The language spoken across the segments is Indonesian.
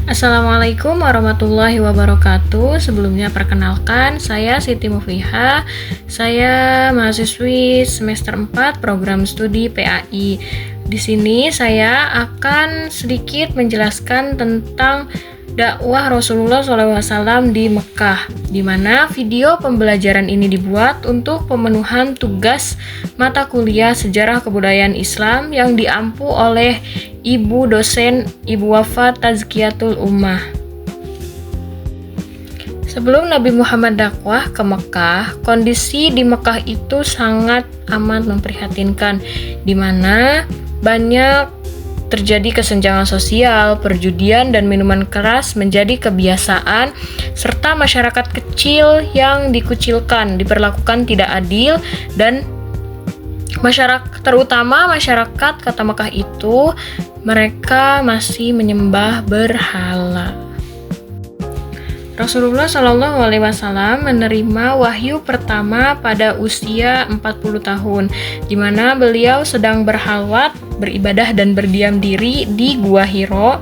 Assalamualaikum warahmatullahi wabarakatuh. Sebelumnya perkenalkan, saya Siti Mufiha. Saya mahasiswi semester 4 program studi PAI. Di sini saya akan sedikit menjelaskan tentang dakwah Rasulullah SAW di Mekah, di mana video pembelajaran ini dibuat untuk pemenuhan tugas mata kuliah Sejarah Kebudayaan Islam yang diampu oleh Ibu dosen Ibu Wafa Tazkiyatul Ummah. Sebelum Nabi Muhammad dakwah ke Mekah, kondisi di Mekah itu sangat amat memprihatinkan, di mana banyak terjadi kesenjangan sosial, perjudian, dan minuman keras menjadi kebiasaan, serta masyarakat kecil yang dikucilkan, diperlakukan tidak adil, dan terutama masyarakat kota Mekah itu, mereka masih menyembah berhala. Rasulullah SAW menerima wahyu pertama pada usia 40 tahun, di mana beliau sedang berhalwat, beribadah dan berdiam diri di Gua Hiro.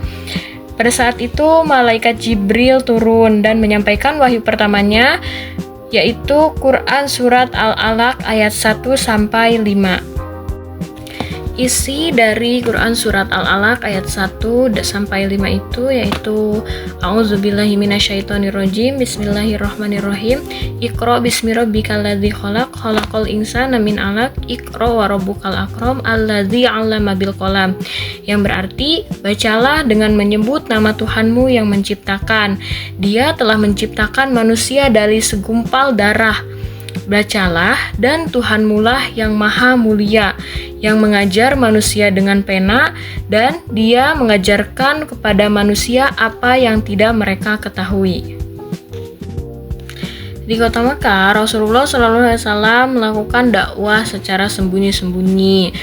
Pada saat itu, malaikat Jibril turun dan menyampaikan wahyu pertamanya, yaitu Quran Surat Al-Alaq ayat 1-5. Isi dari Quran Surat Al-Alaq ayat 1-5 itu yaitu A'udzubillahi minasyaitonirrajim, Bismillahirrahmanirrahim, Iqra bismi rabbikal ladzi khalaq, khalaqal insana min 'alaq, Iqra wa rabbukal akram, alladzi 'allama bil qalam. Yang berarti, bacalah dengan menyebut nama Tuhanmu yang menciptakan. Dia telah menciptakan manusia dari segumpal darah. Bacalah, dan Tuhanmulah yang maha mulia, yang mengajar manusia dengan pena, dan dia mengajarkan kepada manusia apa yang tidak mereka ketahui. Di kota Mekah, Rasulullah SAW melakukan dakwah secara sembunyi-sembunyi.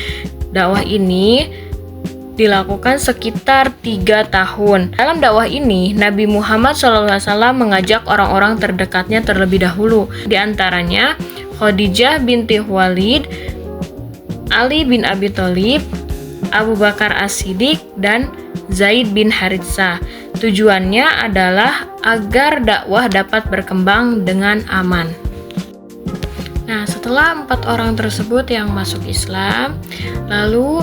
Dakwah ini dilakukan sekitar 3 tahun. Dalam dakwah ini, Nabi Muhammad SAW mengajak orang-orang terdekatnya terlebih dahulu. Di antaranya Khadijah binti Khuwailid, Ali bin Abi Thalib, Abu Bakar As-Siddiq, dan Zaid bin Haritsah. Tujuannya adalah agar dakwah dapat berkembang dengan aman. Nah, setelah 4 orang tersebut yang masuk Islam, lalu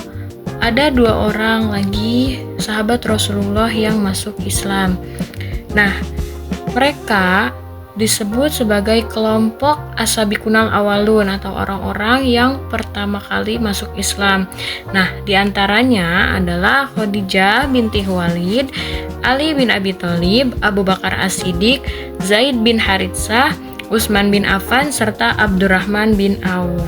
ada 2 orang lagi sahabat Rasulullah yang masuk Islam. Nah, mereka disebut sebagai kelompok as-sabiqunal awalun atau orang-orang yang pertama kali masuk Islam. Nah, diantaranya adalah Khadijah binti Khuwailid, Ali bin Abi Thalib, Abu Bakar As-Siddiq, Zaid bin Haritsah, Utsman bin Affan, serta Abdurrahman bin Auf.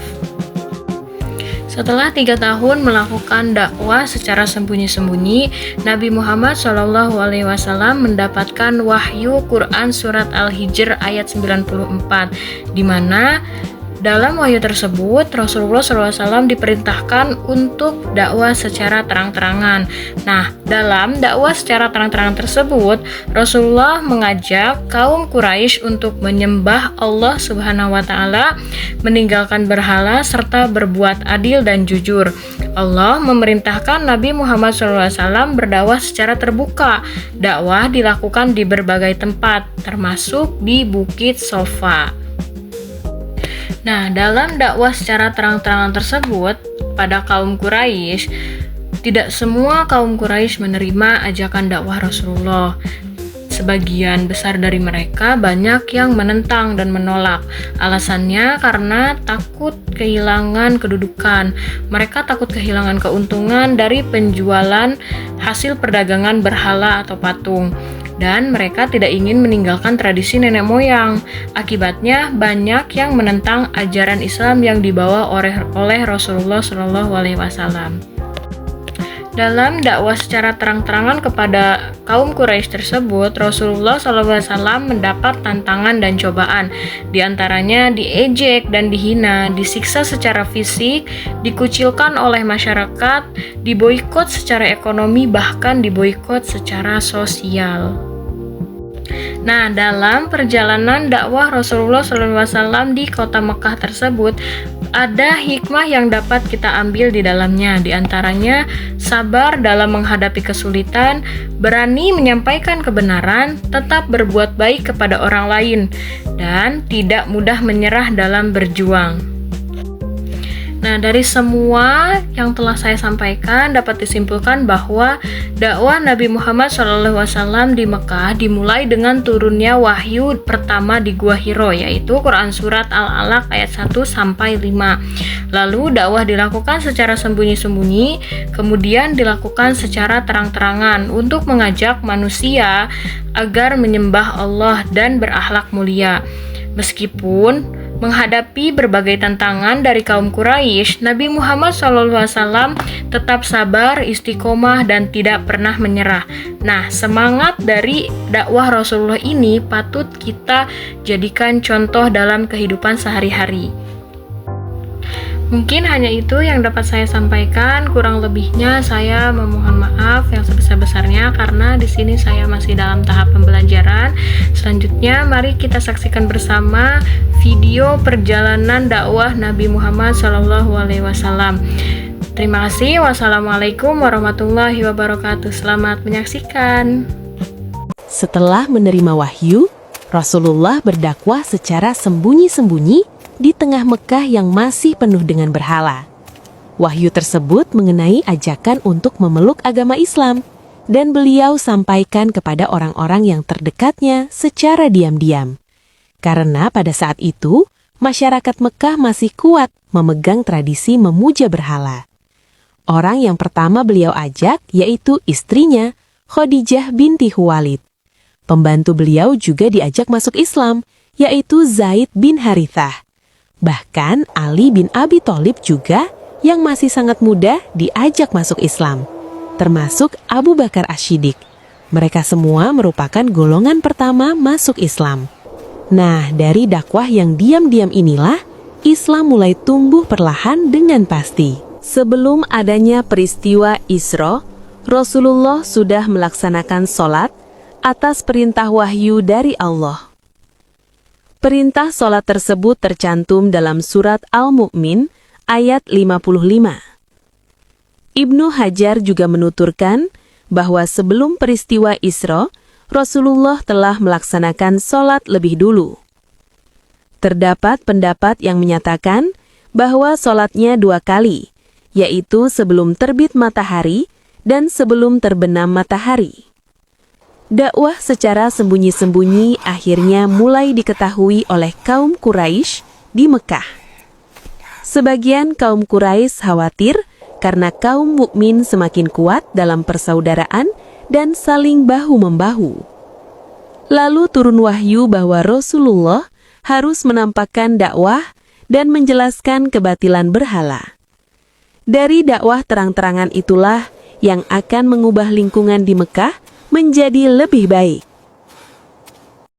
Setelah 3 tahun melakukan dakwah secara sembunyi-sembunyi, Nabi Muhammad SAW mendapatkan wahyu Quran Surat Al-Hijr ayat 94, di mana dalam wahyu tersebut Rasulullah SAW diperintahkan untuk dakwah secara terang-terangan. Nah, dalam dakwah secara terang-terangan tersebut, Rasulullah mengajak kaum Quraisy untuk menyembah Allah Subhanahu wa Ta'ala, meninggalkan berhala, serta berbuat adil dan jujur. Allah memerintahkan Nabi Muhammad SAW berdakwah secara terbuka. Dakwah dilakukan di berbagai tempat, termasuk di Bukit Sofa. Nah, dalam dakwah secara terang-terangan tersebut pada kaum Quraisy, tidak semua kaum Quraisy menerima ajakan dakwah Rasulullah. Sebagian besar dari mereka banyak yang menentang dan menolak. Alasannya karena takut kehilangan kedudukan. Mereka takut kehilangan keuntungan dari penjualan hasil perdagangan berhala atau patung. Dan mereka tidak ingin meninggalkan tradisi nenek moyang. Akibatnya, banyak yang menentang ajaran Islam yang dibawa oleh Rasulullah SAW. Dalam dakwah secara terang-terangan kepada kaum Quraisy tersebut, Rasulullah SAW mendapat tantangan dan cobaan. Di antaranya diejek dan dihina, disiksa secara fisik, dikucilkan oleh masyarakat, diboikot secara ekonomi, bahkan diboikot secara sosial. Nah, dalam perjalanan dakwah Rasulullah SAW di kota Mekah tersebut, ada hikmah yang dapat kita ambil di dalamnya. Di antaranya, sabar dalam menghadapi kesulitan, berani menyampaikan kebenaran, tetap berbuat baik kepada orang lain, dan tidak mudah menyerah dalam berjuang. Nah, dari semua yang telah saya sampaikan dapat disimpulkan bahwa dakwah Nabi Muhammad SAW di Mekah dimulai dengan turunnya wahyu pertama di Gua Hiro, yaitu Quran Surat Al-Alaq ayat 1-5. Lalu dakwah dilakukan secara sembunyi-sembunyi, kemudian dilakukan secara terang-terangan untuk mengajak manusia agar menyembah Allah dan berakhlak mulia. Meskipun menghadapi berbagai tantangan dari kaum Quraisy, Nabi Muhammad SAW tetap sabar, istiqomah, dan tidak pernah menyerah. Nah, semangat dari dakwah Rasulullah ini patut kita jadikan contoh dalam kehidupan sehari-hari. Mungkin hanya itu yang dapat saya sampaikan. Kurang lebihnya saya memohon maaf yang sebesar-besarnya karena di sini saya masih dalam tahap pembelajaran. Selanjutnya, mari kita saksikan bersama video perjalanan dakwah Nabi Muhammad SAW. Terima kasih. Wassalamualaikum warahmatullahi wabarakatuh. Selamat menyaksikan. Setelah menerima wahyu, Rasulullah berdakwah secara sembunyi-sembunyi di tengah Mekah yang masih penuh dengan berhala. Wahyu tersebut mengenai ajakan untuk memeluk agama Islam, dan beliau sampaikan kepada orang-orang yang terdekatnya secara diam-diam. Karena pada saat itu, masyarakat Mekah masih kuat memegang tradisi memuja berhala. Orang yang pertama beliau ajak yaitu istrinya, Khadijah binti Khuwailid. Pembantu beliau juga diajak masuk Islam, yaitu Zaid bin Harithah. Bahkan Ali bin Abi Thalib juga yang masih sangat muda diajak masuk Islam, termasuk Abu Bakar Asy-Syiddiq. Mereka semua merupakan golongan pertama masuk Islam. Nah, dari dakwah yang diam-diam inilah, Islam mulai tumbuh perlahan dengan pasti. Sebelum adanya peristiwa Isra, Rasulullah sudah melaksanakan sholat atas perintah wahyu dari Allah. Perintah sholat tersebut tercantum dalam surat Al-Mu'min ayat 55. Ibnu Hajar juga menuturkan bahwa sebelum peristiwa Isra, Rasulullah telah melaksanakan sholat lebih dulu. Terdapat pendapat yang menyatakan bahwa sholatnya 2 kali, yaitu sebelum terbit matahari dan sebelum terbenam matahari. Dakwah secara sembunyi-sembunyi akhirnya mulai diketahui oleh kaum Quraisy di Mekah. Sebagian kaum Quraisy khawatir karena kaum mukmin semakin kuat dalam persaudaraan dan saling bahu-membahu. Lalu turun wahyu bahwa Rasulullah harus menampakkan dakwah dan menjelaskan kebatilan berhala. Dari dakwah terang-terangan itulah yang akan mengubah lingkungan di Mekah menjadi lebih baik.